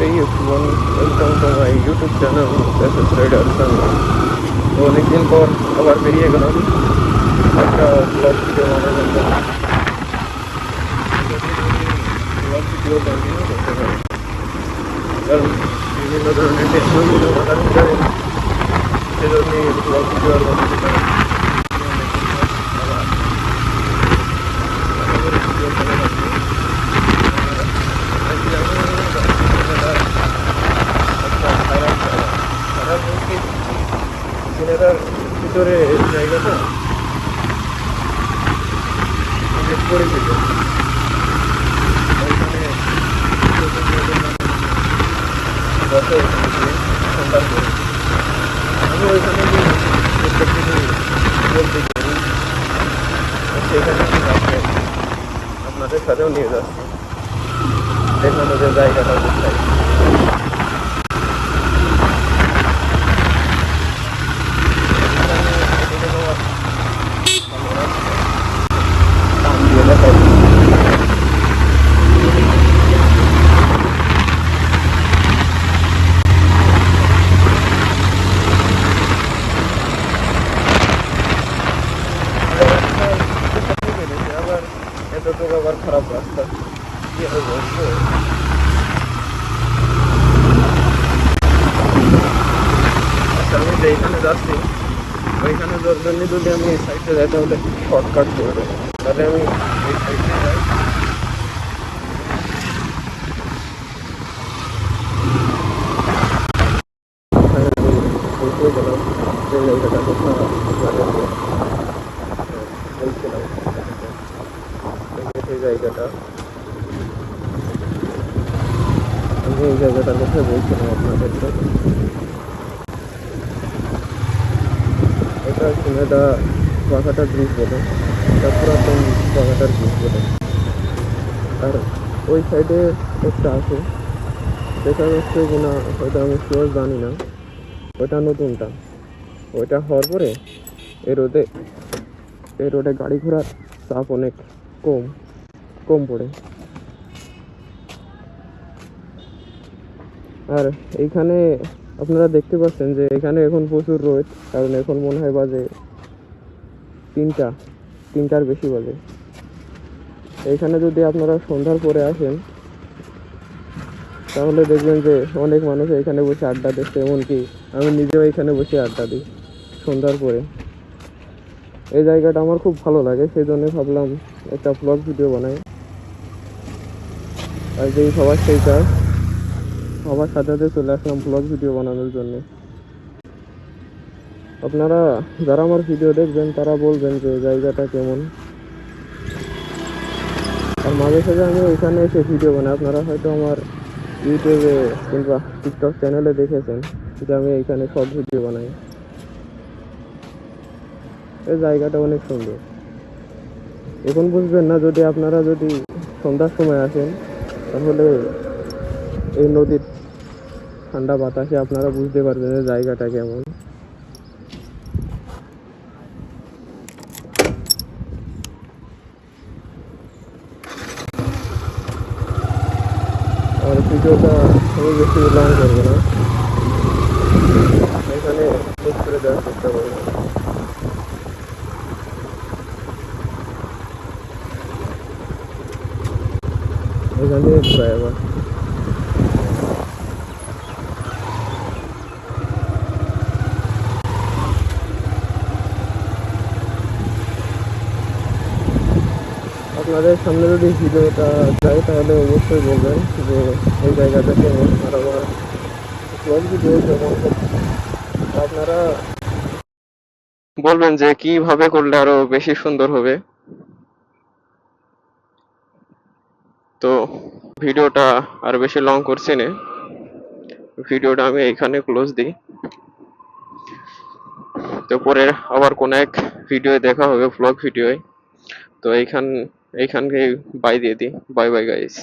Hey everyone, welcome to my YouTube channel, SS Rider Sun. তো অনেকদিন পর আবার বেরিয়ে গেলাম একটা ব্লগ ভিডিও বানানোর জন্য। ব্লগ ভিডিও কন্টিনিউ করতে পারি, কারণ বিভিন্ন ধরনের টেকনোলজি বানানো যায়, সেজন্যই ব্লগ ভিডিও আর বানাতে পারি। সিনেমার ভিতরে জায়গাটা অনেক পরিচিত, ওইখানে বসে সন্ধান করি। আমি ওইখানে গিয়ে প্রত্যেকদিনই বলতে চাই, সেখানে আজকে আপনাদের সাথেও নিয়ে যাচ্ছি, দেখানো যে জায়গাটা কোথায়। আবার এতটুকু আবার খারাপ রাস্তা, কি হবে বলবো। আচ্ছা, আমি যেইখানে যাচ্ছি ওইখানে জন্য যদি আমি এই সাইডে যাই তাহলে শর্টকাট করবে, তাহলে আমি এই সাইডে যাই। বলতে গেলাম যে জায়গাটা কথা বলছিলাম, সেই জায়গাটা আমি এই জায়গাটার কথা বলছিলাম আপনাদেরকে। এটা সিনেদা বাঘাটার ব্রিজ বলে, এটা পুরাতন বাঘাটার ব্রিজ বলে। আর ওই সাইডে একটা আছে, দেখা যাচ্ছে কিনা হয়তো আমি শিওর জানি না, ওইটা নতুনটা। ওইটা হওয়ার পরে এই রোডে গাড়ি ঘোড়ার চাপ অনেক কম কম পড়ে। আর এইখানে আপনারা দেখতে পাচ্ছেন যে এখানে এখন প্রচুর রোদ, কারণ এখন মনে হয় বাজে তিনটার বেশি বাজে। এইখানে যদি আপনারা সন্ধ্যার পরে আসেন তাহলে দেখবেন যে অনেক মানুষ এখানে বসে আড্ডা দিচ্ছে, এমনকি আমি নিজেও এখানে বসে আড্ডা দিই সন্ধ্যার পরে। এই জায়গাটা আমার খুব ভালো লাগে, সেই জন্য ভাবলাম একটা ব্লগ ভিডিও বানাই। আর যেই সবার সেই কাজ, সবার সাথে চলে আসলাম ব্লগ ভিডিও বানানোর জন্য। আপনারা যারা আমার ভিডিও দেখবেন তারা বলবেন যে জায়গাটা কেমন। আর মাঝে সাঝে আমি ওইখানে এসে ভিডিও বানাই, আপনারা হয়তো আমার ইউটিউবে কিংবা টিকটক চ্যানেলে দেখেছেন যে আমি এইখানে শর্ট ভিডিও বানাই। এই জায়গাটা অনেক সুন্দর। এখন বুঝবেন না, আপনারা যদি সন্ধ্যার সময় আসেন তাহলে এই নদীর ঠান্ডা বাতাসে আপনারা বুঝতে পারবেন যে জায়গাটা কেমন। আর ভিডিওটা আমি বেশি লং করবো না, এখানে শেষ করে দেওয়ার চেষ্টা করবো। এখানে প্রায় আবার আপনাদের সামনে যদি ভিডিওটা যায় তাহলে অবশ্যই বলবেন যে এই জায়গাটা কেমন, আর আমার ব্লগ ভিডিও কেমন। আপনারা বলবেন যে কিভাবে করলে আরো বেশি সুন্দর হবে। তো ভিডিওটা আর বেশি লং করছি না, ভিডিওটা আমি এইখানে ক্লোজ দিই। তো পরে আবার কোন এক ভিডিও দেখা হবে, ব্লগ ভিডিও। তো এইখানকে বাই দিয়ে দিই। Bye bye guys.